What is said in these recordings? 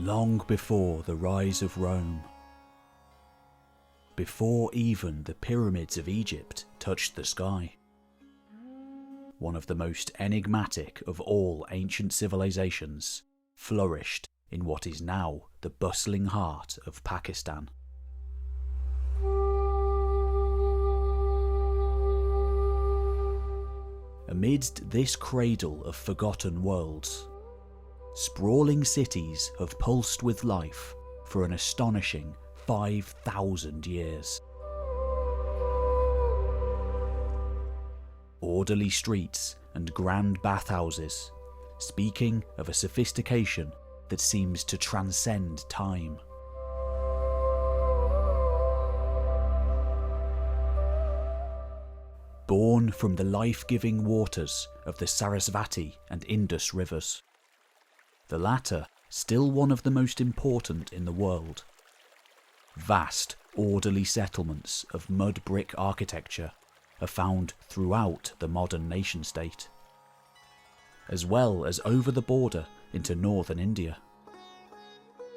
long before the rise of Rome. Before even the pyramids of Egypt touched the sky. One of the most enigmatic of all ancient civilizations flourished in what is now the bustling heart of Pakistan. Amidst this cradle of forgotten worlds, sprawling cities have pulsed with life for an astonishing 5,000 years. Orderly streets and grand bathhouses, speaking of a sophistication that seems to transcend time. Born from the life-giving waters of the Sarasvati and Indus rivers. The latter still one of the most important in the world. Vast, orderly settlements of mud brick architecture are found throughout the modern nation-state, as well as over the border into northern India.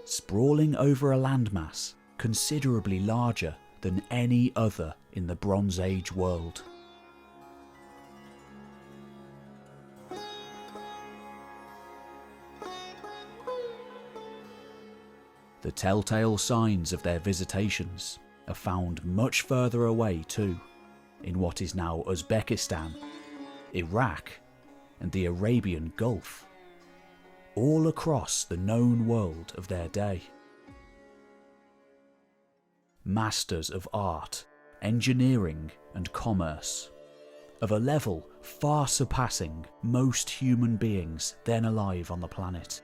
Sprawling over a landmass considerably larger than any other in the Bronze Age world. The telltale signs of their visitations are found much further away too, in what is now Uzbekistan, Iraq, and the Arabian Gulf, all across the known world of their day. Masters of art, engineering, and commerce, of a level far surpassing most human beings then alive on the planet.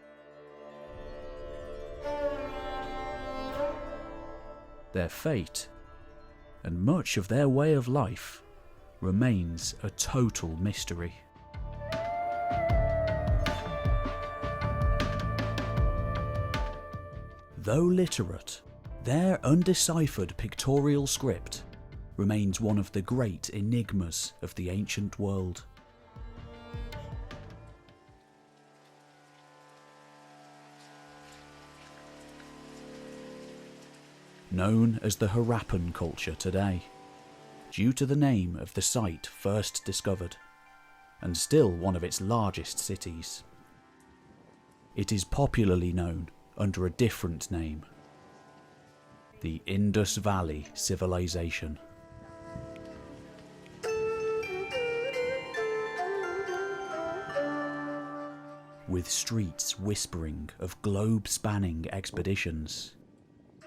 Their fate, and much of their way of life, remains a total mystery. Though literate, their undeciphered pictorial script remains one of the great enigmas of the ancient world. Known as the Harappan Culture today, due to the name of the site first discovered, and still one of its largest cities. It is popularly known under a different name, the Indus Valley Civilisation. With streets whispering of globe-spanning expeditions,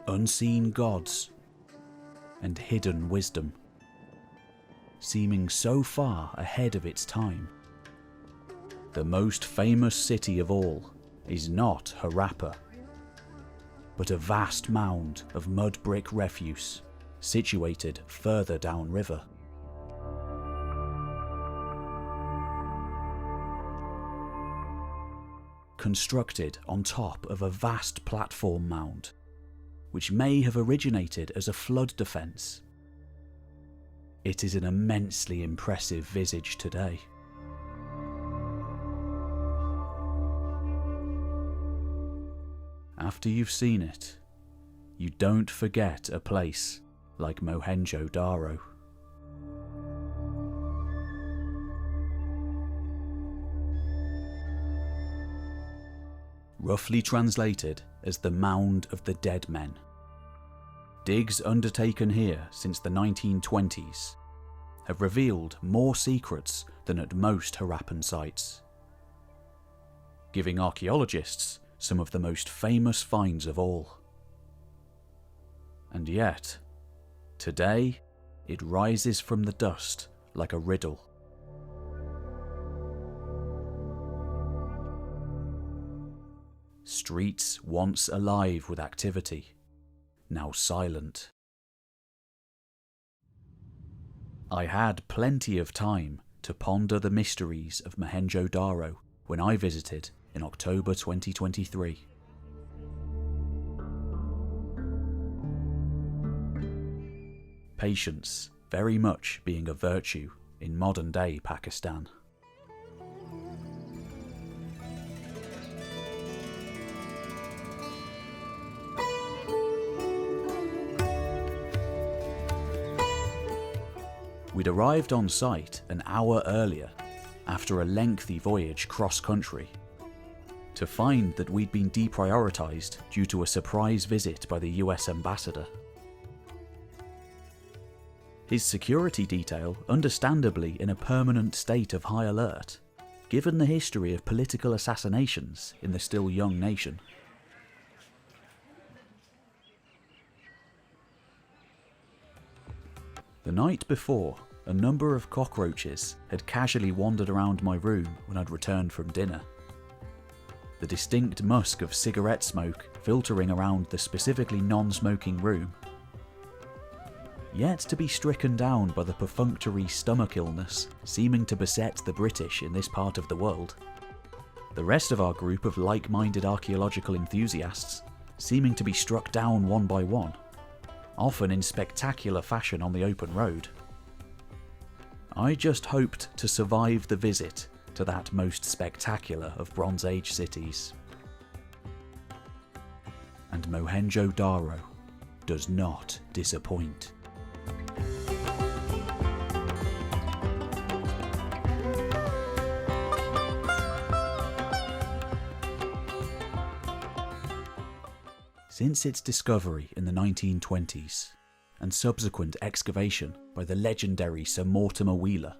unseen gods, and hidden wisdom, seeming so far ahead of its time. The most famous city of all is not Harappa, but a vast mound of mud brick refuse situated further downriver. Constructed on top of a vast platform mound, which may have originated as a flood defence. It is an immensely impressive visage today. After you've seen it, you don't forget a place like Mohenjo Daro. Roughly translated as the Mound of the Dead Men. Digs undertaken here since the 1920s have revealed more secrets than at most Harappan sites, giving archaeologists some of the most famous finds of all. And yet, today, it rises from the dust like a riddle. Streets once alive with activity, now silent. I had plenty of time to ponder the mysteries of Mohenjo Daro when I visited in October 2023. Patience very much being a virtue in modern day Pakistan. We'd arrived on site an hour earlier, after a lengthy voyage cross-country, to find that we'd been deprioritised due to a surprise visit by the US ambassador. His security detail understandably in a permanent state of high alert, given the history of political assassinations in the still young nation. The night before, a number of cockroaches had casually wandered around my room when I'd returned from dinner. The distinct musk of cigarette smoke filtering around the specifically non-smoking room. Yet to be stricken down by the perfunctory stomach illness seeming to beset the British in this part of the world. The rest of our group of like-minded archaeological enthusiasts seeming to be struck down one by one, often in spectacular fashion on the open road. I just hoped to survive the visit to that most spectacular of Bronze Age cities. And Mohenjo Daro does not disappoint. Since its discovery in the 1920s, and subsequent excavation by the legendary Sir Mortimer Wheeler,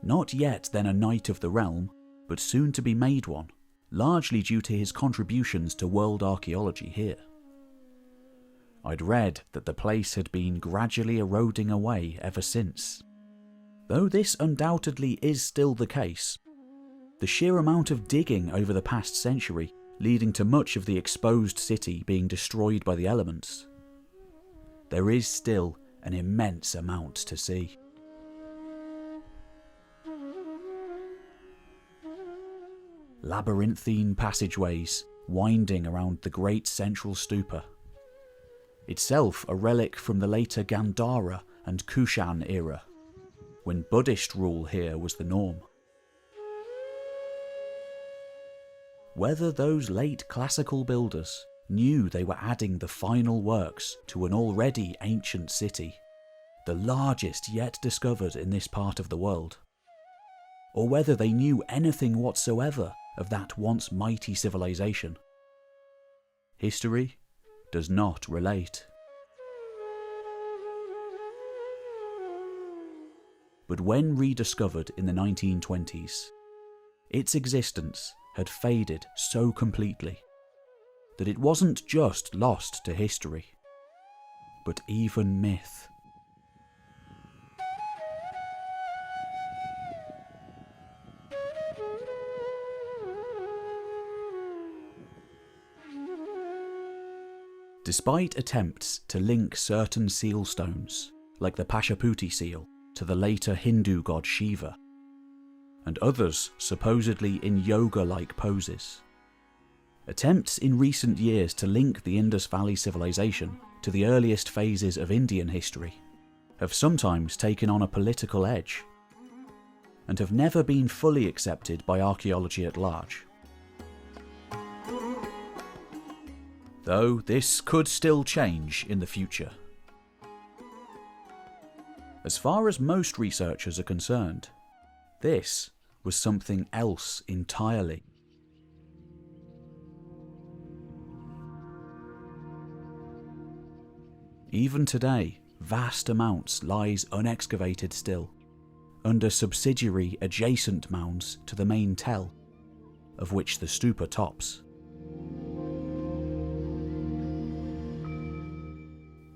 not yet then a knight of the realm, but soon to be made one, largely due to his contributions to world archaeology here. I'd read that the place had been gradually eroding away ever since. Though this undoubtedly is still the case, the sheer amount of digging over the past century leading to much of the exposed city being destroyed by the elements, there is still an immense amount to see. Labyrinthine passageways winding around the great central stupa, itself a relic from the later Gandhara and Kushan era, when Buddhist rule here was the norm. Whether those late classical builders knew they were adding the final works to an already ancient city, the largest yet discovered in this part of the world, or whether they knew anything whatsoever of that once mighty civilization, history does not relate. But when rediscovered in the 1920s, its existence had faded so completely that it wasn't just lost to history, but even myth. Despite attempts to link certain seal stones, like the Pashaputi seal, to the later Hindu god Shiva, and others supposedly in yoga-like poses, attempts in recent years to link the Indus Valley Civilization to the earliest phases of Indian history have sometimes taken on a political edge, and have never been fully accepted by archaeology at large. Though this could still change in the future. As far as most researchers are concerned, this was something else entirely. Even today, vast amounts lies unexcavated still, under subsidiary adjacent mounds to the main tell, of which the stupa tops.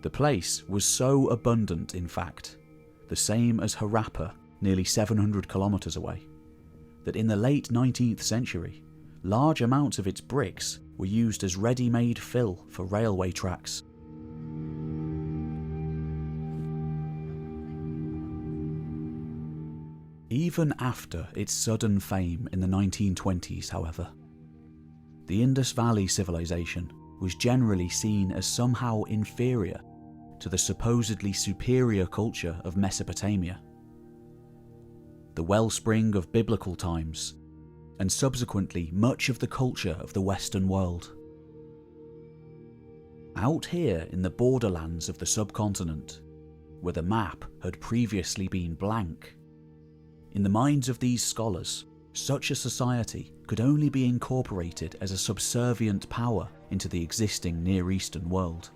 The place was so abundant, in fact, the same as Harappa, nearly 700 kilometres away, that in the late 19th century, large amounts of its bricks were used as ready-made fill for railway tracks. Even after its sudden fame in the 1920s, however, the Indus Valley Civilization was generally seen as somehow inferior to the supposedly superior culture of Mesopotamia, the wellspring of biblical times, and subsequently much of the culture of the Western world. Out here in the borderlands of the subcontinent, where the map had previously been blank. In the minds of these scholars, such a society could only be incorporated as a subservient power into the existing Near Eastern world.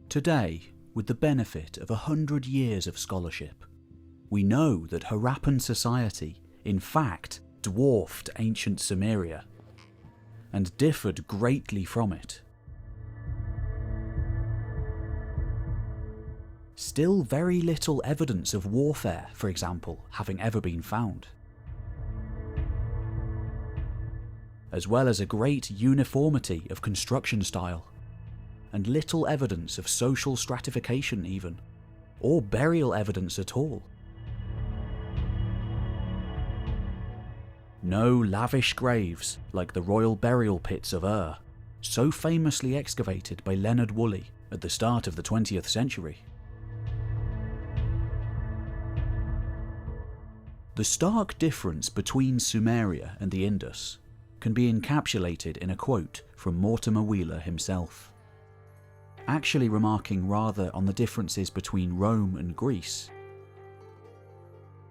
Today, with the benefit of 100 years of scholarship, we know that Harappan society in fact dwarfed ancient Sumeria and differed greatly from it. Still very little evidence of warfare, for example, having ever been found, as well as a great uniformity of construction style, and little evidence of social stratification even, or burial evidence at all. No lavish graves like the royal burial pits of so famously excavated by Leonard Woolley at the start of the 20th century. The stark difference between Sumeria and the Indus can be encapsulated in a quote from Mortimer Wheeler himself, actually remarking rather on the differences between Rome and Greece.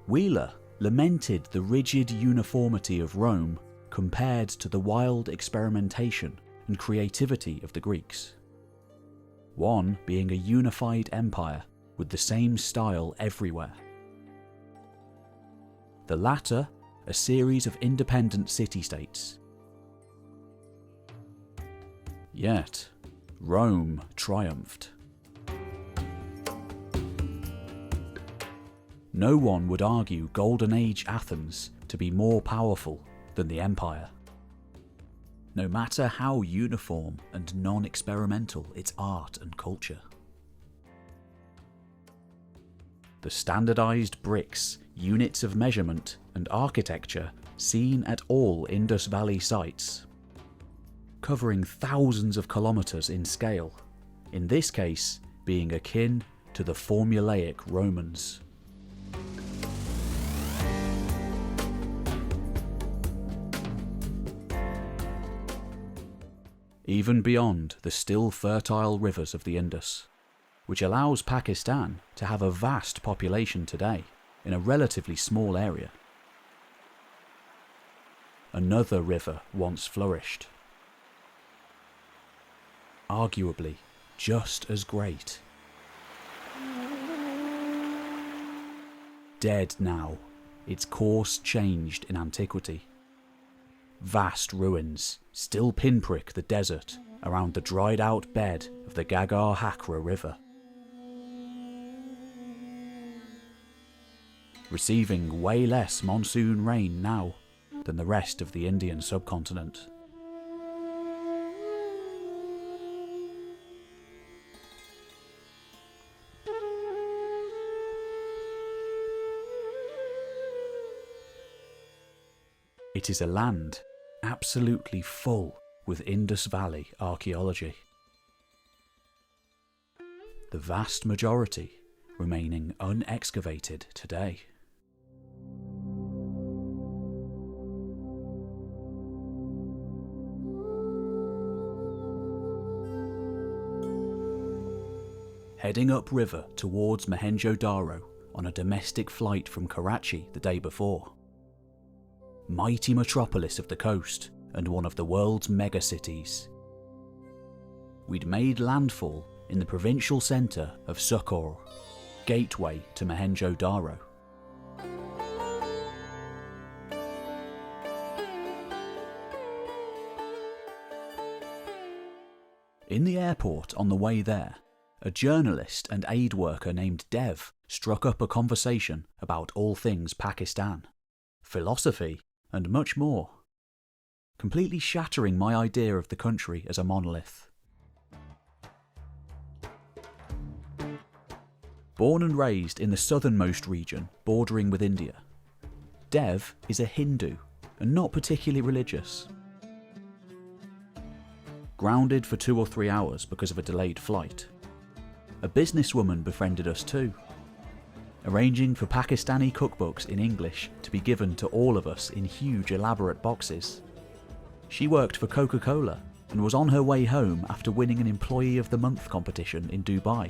Wheeler lamented the rigid uniformity of Rome compared to the wild experimentation and creativity of the Greeks, one being a unified empire with the same style everywhere, the latter a series of independent city-states. Yet, Rome triumphed. No one would argue Golden Age Athens to be more powerful than the empire, no matter how uniform and non-experimental its art and culture. The standardized bricks, units of measurement, and architecture seen at all Indus Valley sites, covering thousands of kilometers in scale, in this case being akin to the formulaic Romans. Even beyond the still fertile rivers of the Indus, which allows Pakistan to have a vast population today in a relatively small area. Another river once flourished, arguably just as great. Dead now, its course changed in antiquity. Vast ruins still pinprick the desert around the dried out bed of the Gagar Hakra River, receiving way less monsoon rain now than the rest of the Indian subcontinent. It is a land absolutely full with Indus Valley archaeology, the vast majority remaining unexcavated today. Heading upriver towards Mohenjo-Daro on a domestic flight from Karachi the day before, mighty metropolis of the coast and one of the world's megacities, we'd made landfall in the provincial centre of Sukkur, gateway to Mohenjo-Daro. In the airport on the way there, a journalist and aid worker named Dev struck up a conversation about all things Pakistan, philosophy, and much more, completely shattering my idea of the country as a monolith. Born and raised in the southernmost region bordering with India, Dev is a Hindu and not particularly religious. Grounded for 2 or 3 hours because of a delayed flight, a businesswoman befriended us too. arranging for Pakistani cookbooks in English to be given to all of us in huge elaborate boxes. She worked for Coca-Cola and was on her way home after winning an Employee of the Month competition in Dubai.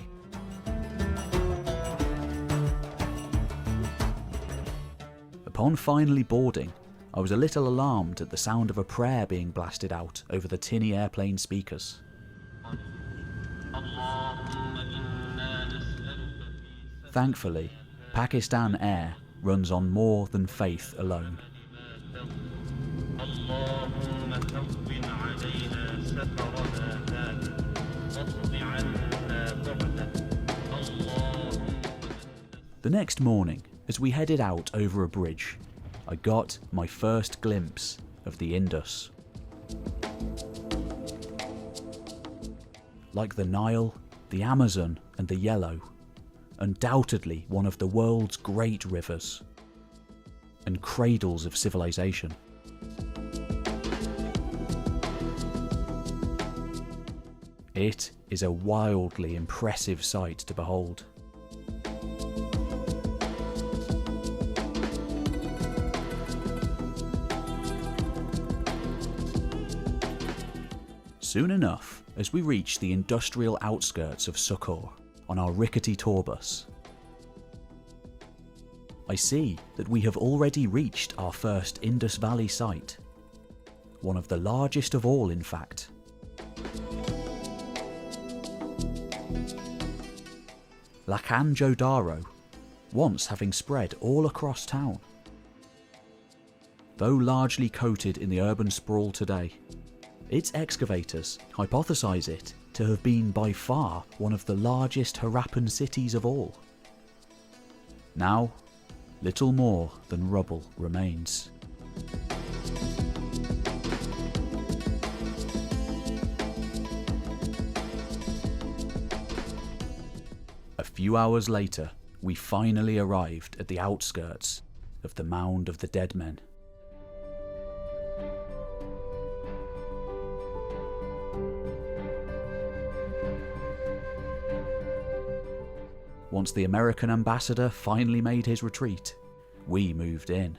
Upon finally boarding, I was a little alarmed at the sound of a prayer being blasted out over the tinny airplane speakers. Thankfully, Pakistan Air runs on more than faith alone. The next morning, as we headed out over a bridge, I got my first glimpse of the Indus. Like the Nile, the Amazon and the Yellow, undoubtedly one of the world's great rivers and cradles of civilization. It is a wildly impressive sight to behold. Soon enough, as we reach the industrial outskirts of Sukkur on our rickety tour bus, I see that we have already reached our first Indus Valley site, one of the largest of all in fact. Daro, once having spread all across town. Though largely coated in the urban sprawl today, its excavators hypothesize it to have been by far one of the largest Harappan cities of all. Now, little more than rubble remains. A few hours later, we finally arrived at the outskirts of the Mound of the Dead Men. Once the American ambassador finally made his retreat, we moved in.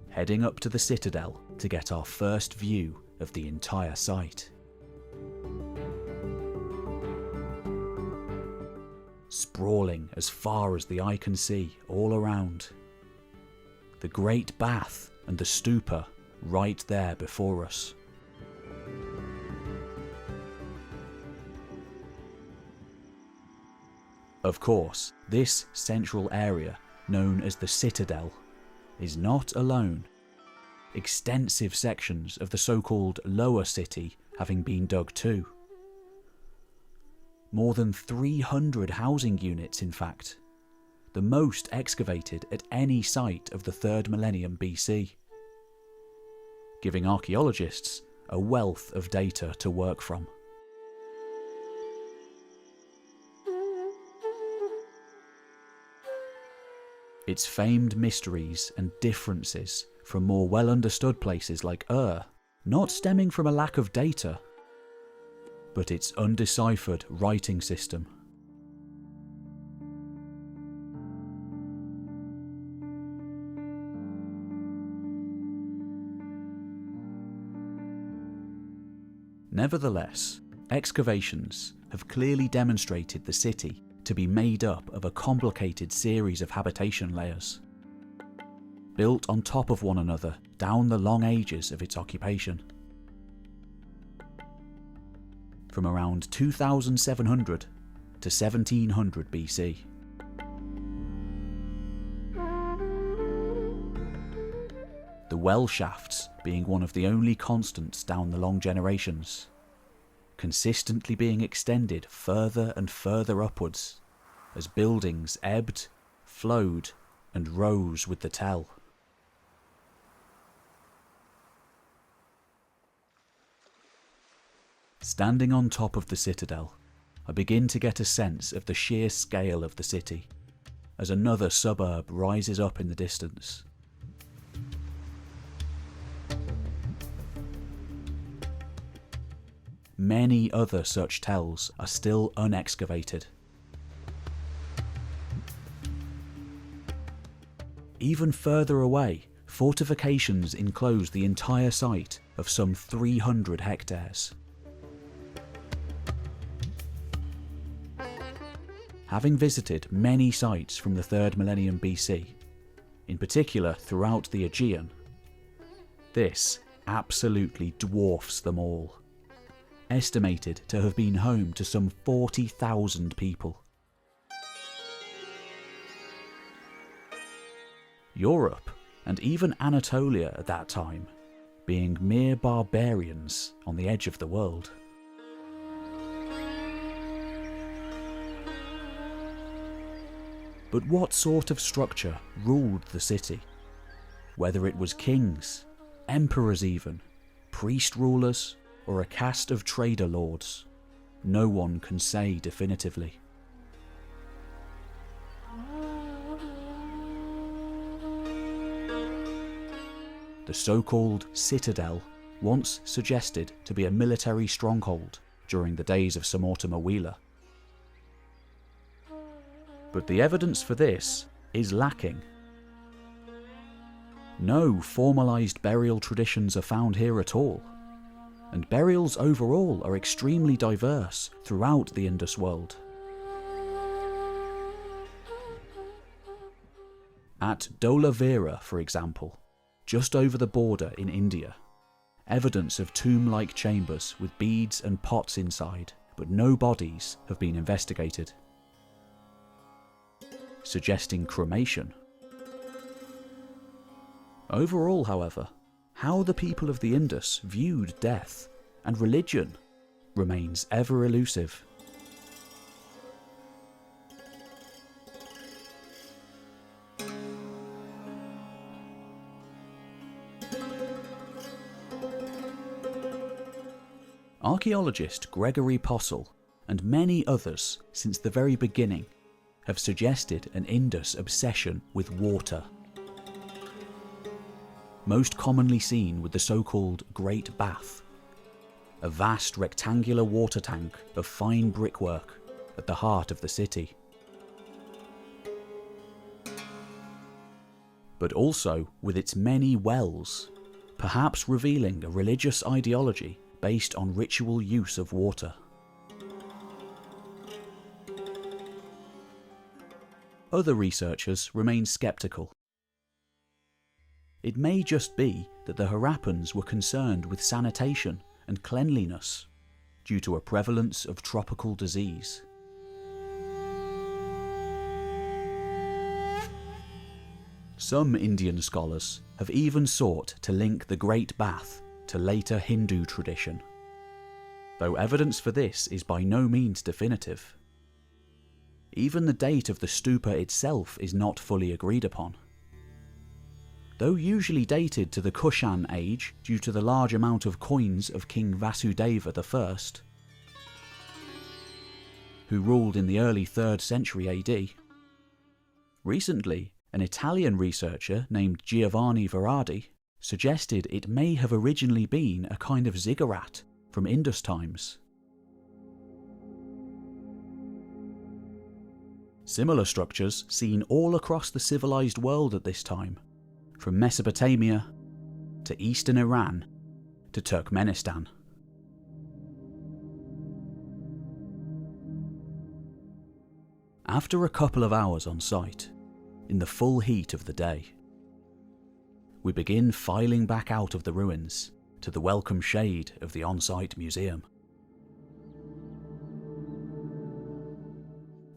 Heading up to the citadel to get our first view of the entire site. Sprawling as far as the eye can see all around. The great bath and the stupa right there before us. Of course, this central area, known as the Citadel, is not alone. Extensive sections of the so-called lower city having been dug too. More than 300 housing units in fact, the most excavated at any site of the 3rd millennium BC, giving archaeologists a wealth of data to work from. Its famed mysteries and differences from more well-understood places like not stemming from a lack of data, but its undeciphered writing system. Nevertheless, excavations have clearly demonstrated the city to be made up of a complicated series of habitation layers, built on top of one another down the long ages of its occupation. From around 2700 to 1700 BC. The well shafts being one of the only constants down the long generations, consistently being extended further and further upwards as buildings ebbed, flowed and rose with the tell. Standing on top of the citadel, I begin to get a sense of the sheer scale of the city as another suburb rises up in the distance. Many other such tells are still unexcavated, Even further away, fortifications enclose the entire site of some 300 hectares. Having visited many sites from the 3rd millennium BC, in particular throughout the Aegean, this absolutely dwarfs them all, estimated to have been home to some 40,000 people. Europe, and even Anatolia at that time, being mere barbarians on the edge of the world. But what sort of structure ruled the city? Whether it was kings, emperors even, priest rulers, or a caste of trader lords, no one can say definitively. The so-called citadel once suggested to be a military stronghold during the days of Sir Mortimer Wheeler. But the evidence for this is lacking. No formalised burial traditions are found here at all, and burials overall are extremely diverse throughout the Indus world. At Dholavira, for example, just over the border in India, evidence of tomb-like chambers with beads and pots inside, but no bodies have been investigated, suggesting cremation. Overall, however, how the people of the Indus viewed death and religion remains ever elusive. Archaeologist Gregory Possehl and many others since the very beginning have suggested an Indus obsession with water, most commonly seen with the so-called Great Bath, a vast rectangular water tank of fine brickwork at the heart of the city. But also with its many wells, perhaps revealing a religious ideology based on ritual use of water. Other researchers remain sceptical. It may just be that the Harappans were concerned with sanitation and cleanliness due to a prevalence of tropical disease. Some Indian scholars have even sought to link the Great Bath to later Hindu tradition, though evidence for this is by no means definitive. Even the date of the stupa itself is not fully agreed upon. Though usually dated to the Kushan age due to the large amount of coins of King Vasudeva I, who ruled in the early 3rd century AD, recently an Italian researcher named Giovanni Verardi suggested it may have originally been a kind of ziggurat from Indus times. Similar structures seen all across the civilized world at this time, from Mesopotamia to eastern Iran to Turkmenistan. After a couple of hours on site, in the full heat of the day, we begin filing back out of the ruins to the welcome shade of the on-site museum.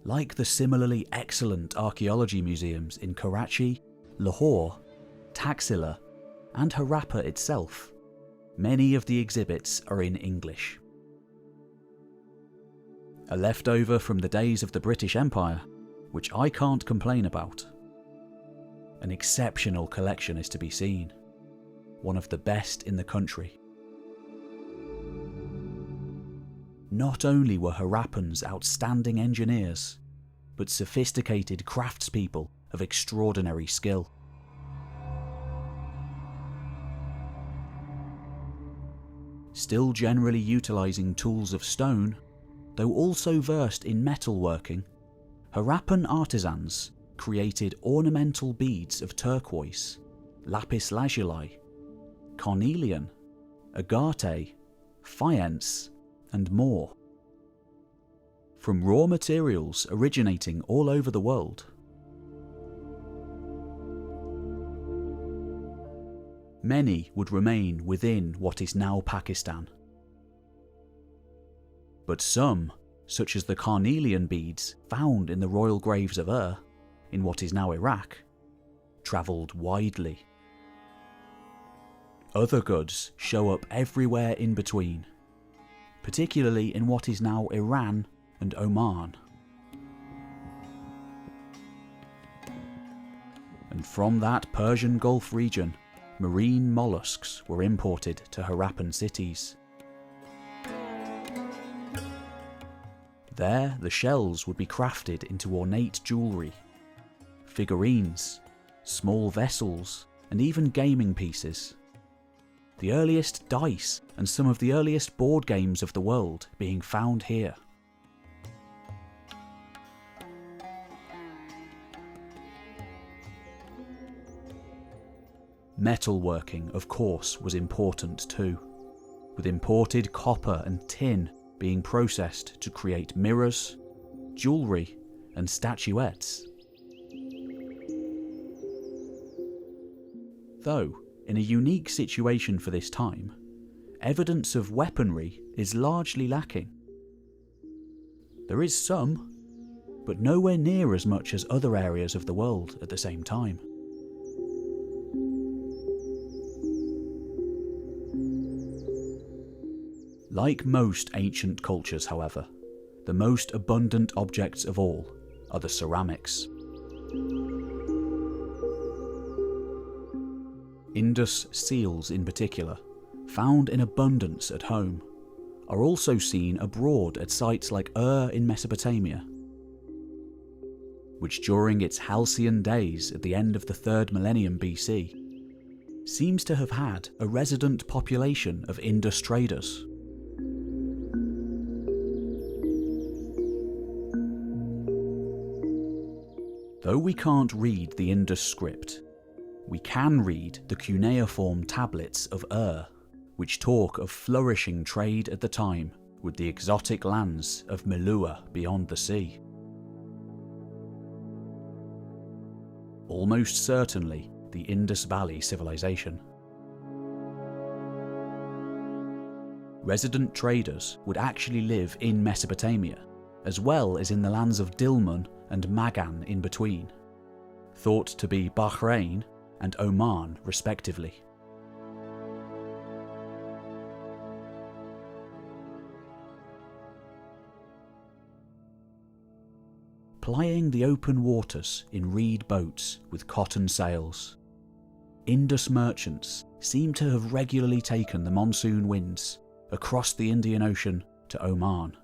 Like the similarly excellent archaeology museums in Karachi, Lahore, Taxila, and Harappa itself, many of the exhibits are in English. A leftover from the days of the British Empire, which I can't complain about. An exceptional collection is to be seen, one of the best in the country. Not only were Harappans outstanding engineers, but sophisticated craftspeople of extraordinary skill. Still generally utilising tools of stone, though also versed in metalworking, Harappan artisans created ornamental beads of turquoise, lapis lazuli, carnelian, agate, faience, and more. From raw materials originating all over the world. Many would remain within what is now Pakistan. But some, such as the carnelian beads found in the royal graves of Ur, in what is now Iraq, travelled widely. Other goods show up everywhere in between, particularly in what is now Iran and Oman. And from that Persian Gulf region, marine molluscs were imported to Harappan cities. There, the shells would be crafted into ornate jewellery, figurines, small vessels, and even gaming pieces. The earliest dice and some of the earliest board games of the world being found here. Metalworking, of course, was important too, with imported copper and tin being processed to create mirrors, jewellery, and statuettes. Though, in a unique situation for this time, evidence of weaponry is largely lacking. There is some, but nowhere near as much as other areas of the world at the same time. Like most ancient cultures, however, the most abundant objects of all are the ceramics. Indus seals in particular, found in abundance at home, are also seen abroad at sites like Ur in Mesopotamia, which during its halcyon days at the end of the 3rd millennium BC, seems to have had a resident population of Indus traders. Though we can't read the Indus script, we can read the cuneiform tablets of Ur, which talk of flourishing trade at the time with the exotic lands of Meluhha beyond the sea. Almost certainly the Indus Valley Civilisation. Resident traders would actually live in Mesopotamia, as well as in the lands of Dilmun and Magan in between, thought to be Bahrain and Oman respectively. Plying the open waters in reed boats with cotton sails, Indus merchants seem to have regularly taken the monsoon winds across the Indian Ocean to Oman.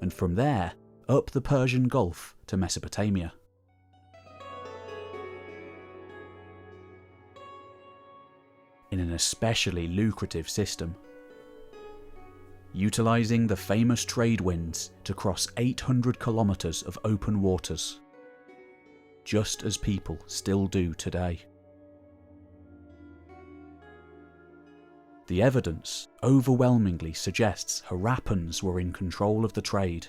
And from there, up the Persian Gulf to Mesopotamia. In an especially lucrative system, utilising the famous trade winds to cross 800 kilometres of open waters, just as people still do today. The evidence overwhelmingly suggests Harappans were in control of the trade,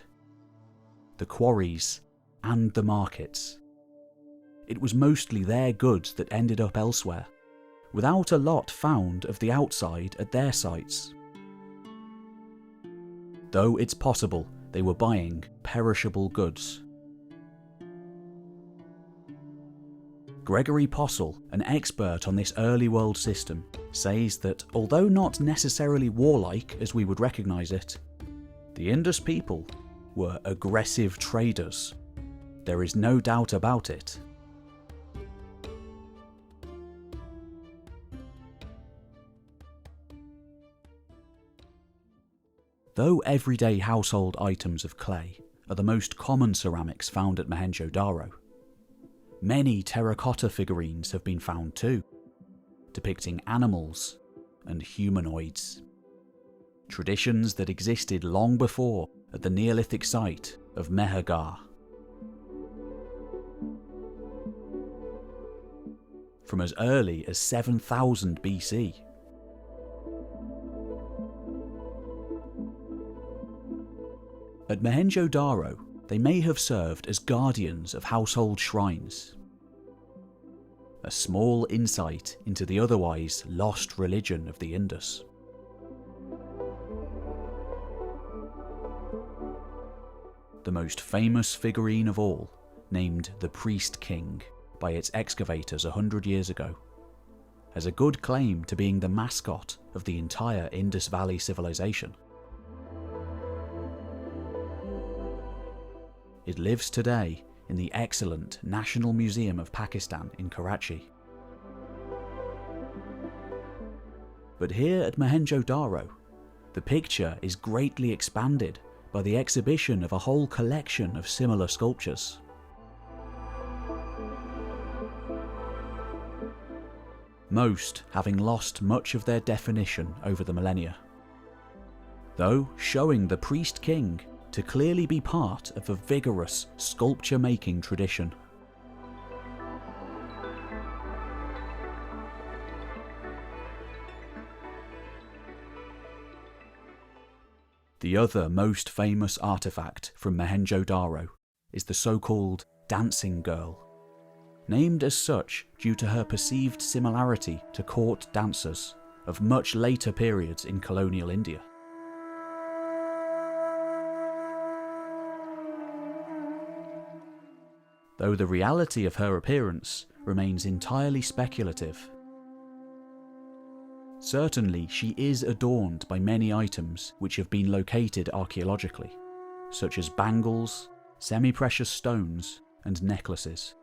the quarries, and the markets. It was mostly their goods that ended up elsewhere, without a lot found of the outside at their sites. Though it's possible they were buying perishable goods. Gregory Possehl, an expert on this early world system, says that although not necessarily warlike as we would recognise it, the Indus people were aggressive traders. There is no doubt about it. Though everyday household items of clay are the most common ceramics found at Mohenjo Daro, many terracotta figurines have been found too, depicting animals and humanoids. Traditions that existed long before at the Neolithic site of Meluhha. From as early as 7000 BC. At Mohenjo-Daro, they may have served as guardians of household shrines. A small insight into the otherwise lost religion of the Indus. The most famous figurine of all, named the Priest King by its excavators 100 years ago, has a good claim to being the mascot of the entire Indus Valley Civilization. It lives today in the excellent National Museum of Pakistan in Karachi. But here at Mohenjo-Daro, the picture is greatly expanded by the exhibition of a whole collection of similar sculptures. Most having lost much of their definition over the millennia, though showing the Priest King to clearly be part of a vigorous sculpture-making tradition. The other most famous artefact from Mohenjo-Daro is the so-called dancing girl, named as such due to her perceived similarity to court dancers of much later periods in colonial India. Though the reality of her appearance remains entirely speculative. Certainly she is adorned by many items which have been located archaeologically, such as bangles, semi-precious stones, and necklaces.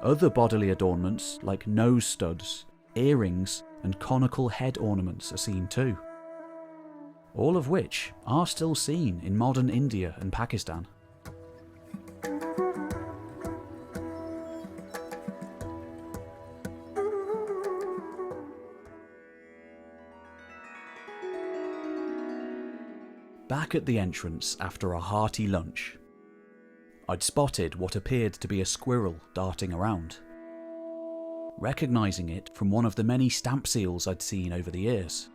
Other bodily adornments like nose studs, earrings, and conical head ornaments are seen too, all of which are still seen in modern India and Pakistan. Back at the entrance after a hearty lunch, I'd spotted what appeared to be a squirrel darting around, recognising it from one of the many stamp seals I'd seen over the years.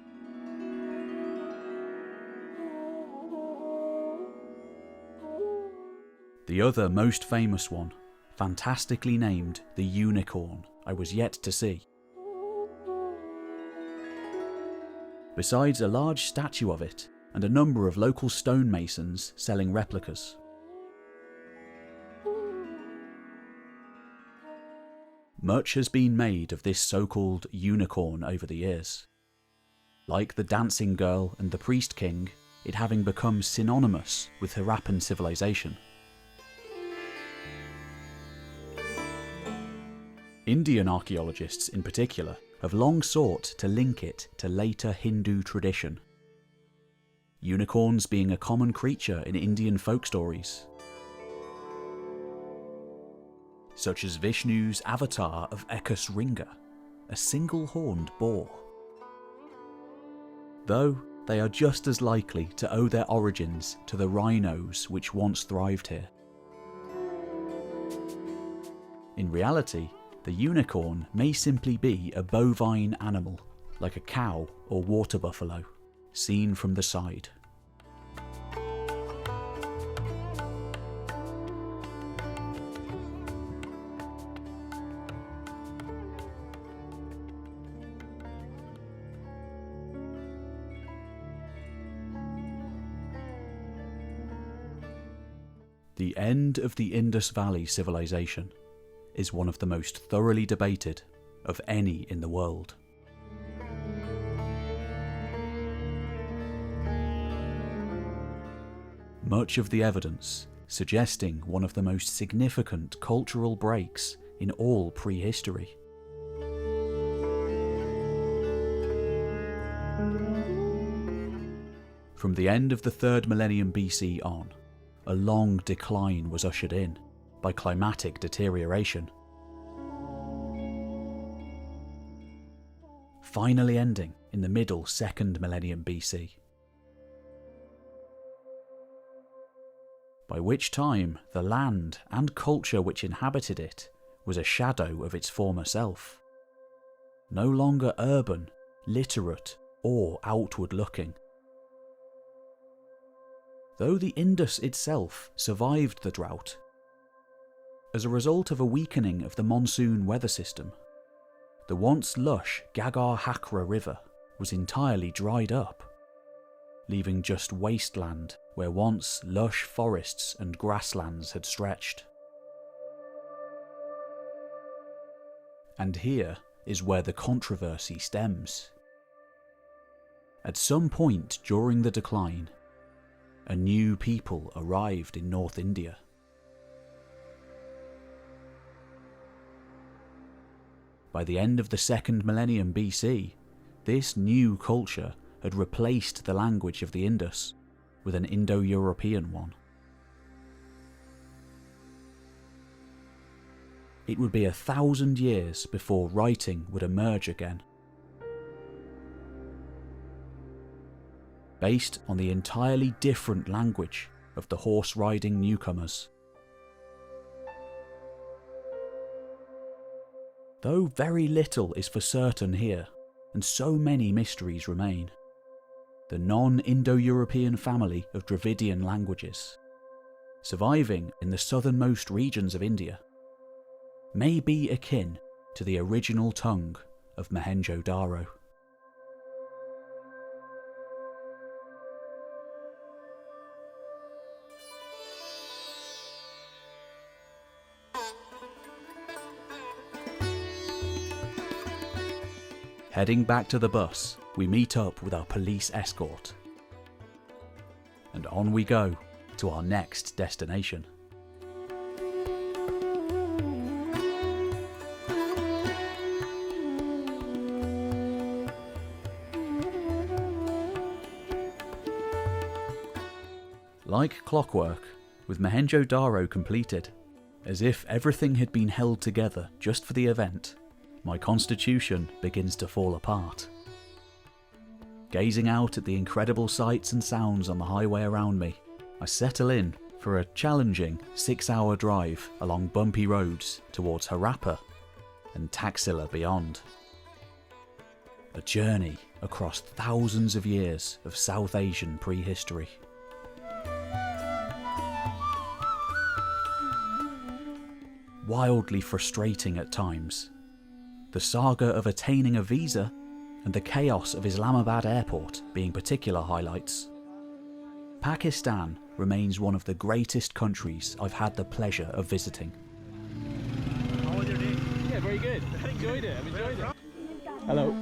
The other most famous one, fantastically named the Unicorn, I was yet to see. Besides a large statue of it, and a number of local stonemasons selling replicas. Much has been made of this so-called unicorn over the years. Like the dancing girl and the priest king, it having become synonymous with Harappan civilization. Indian archaeologists in particular have long sought to link it to later Hindu tradition. Unicorns being a common creature in Indian folk stories, such as Vishnu's avatar of Ekasringa, a single-horned boar. Though they are just as likely to owe their origins to the rhinos which once thrived here. In reality, the unicorn may simply be a bovine animal, like a cow or water buffalo, seen from the side. The end of the Indus Valley Civilization is one of the most thoroughly debated of any in the world. Much of the evidence suggesting one of the most significant cultural breaks in all prehistory. From the end of the 3rd millennium BC on, a long decline was ushered in by climatic deterioration, finally ending in the middle 2nd millennium BC. by which time the land and culture which inhabited it was a shadow of its former self, no longer urban, literate, or outward-looking. Though the Indus itself survived the drought, as a result of a weakening of the monsoon weather system, the once lush Gagar-Hakra River was entirely dried up, leaving just wasteland where once lush forests and grasslands had stretched. And here is where the controversy stems. At some point during the decline, a new people arrived in North India. By the end of the 2nd millennium BC, this new culture had replaced the language of the Indus with an Indo-European one. It would be 1,000 years before writing would emerge again, based on the entirely different language of the horse-riding newcomers. Though very little is for certain here, and so many mysteries remain, the non-Indo-European family of Dravidian languages, surviving in the southernmost regions of India, may be akin to the original tongue of Mohenjo-Daro. Heading back to the bus, we meet up with our police escort. And on we go to our next destination. Like clockwork, with Mohenjo-Daro completed, as if everything had been held together just for the event, my constitution begins to fall apart. Gazing out at the incredible sights and sounds on the highway around me, I settle in for a challenging 6-hour drive along bumpy roads towards Harappa and Taxila beyond. A journey across thousands of years of South Asian prehistory. Wildly frustrating at times, the saga of attaining a visa and the chaos of Islamabad airport being particular highlights. Pakistan remains one of the greatest countries I've had the pleasure of visiting. How was your day? Yeah, very good. I enjoyed it. I've enjoyed it. Hello.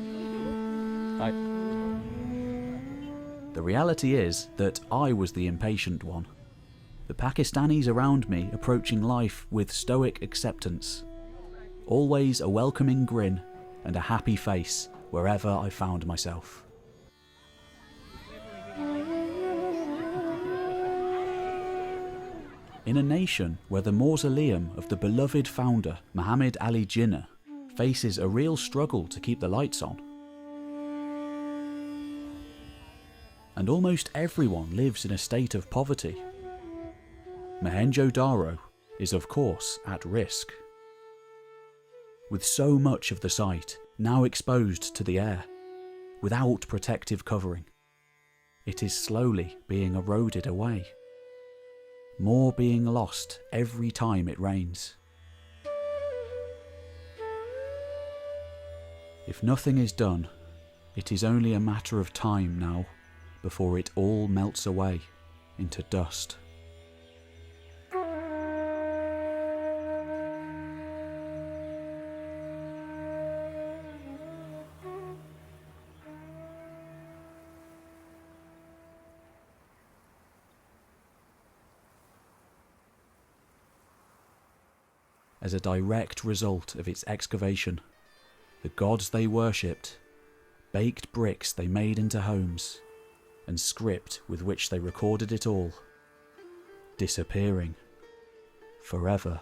Hi. The reality is that I was the impatient one. The Pakistanis around me approaching life with stoic acceptance. Always a welcoming grin and a happy face wherever I found myself. In a nation where the mausoleum of the beloved founder Muhammad Ali Jinnah faces a real struggle to keep the lights on, and almost everyone lives in a state of poverty, Mohenjo-Daro is of course at risk. With so much of the site now exposed to the air, without protective covering, it is slowly being eroded away. More being lost every time it rains. If nothing is done, it is only a matter of time now before it all melts away into dust. As a direct result of its excavation, the gods they worshipped, baked bricks they made into homes, and script with which they recorded it all, disappearing forever.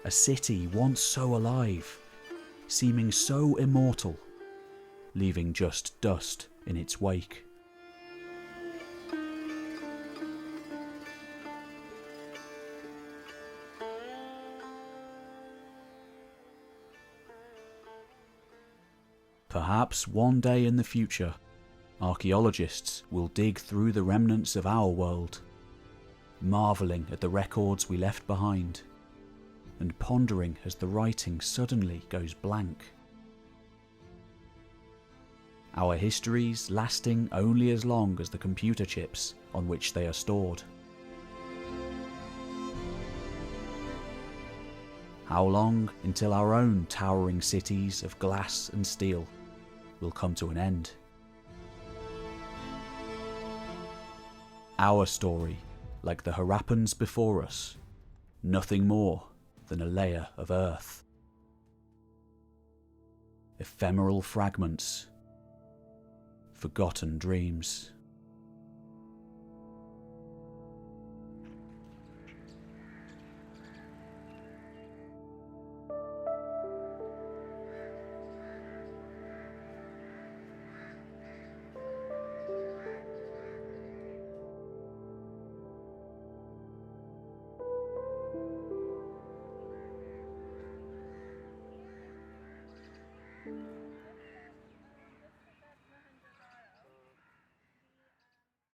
A city once so alive, seeming so immortal, leaving just dust in its wake. Perhaps one day in the future, archaeologists will dig through the remnants of our world, marvelling at the records we left behind, and pondering as the writing suddenly goes blank. Our histories lasting only as long as the computer chips on which they are stored. How long until our own towering cities of glass and steel will come to an end? Our story, like the Harappans before us, nothing more than a layer of earth. Ephemeral fragments, forgotten dreams.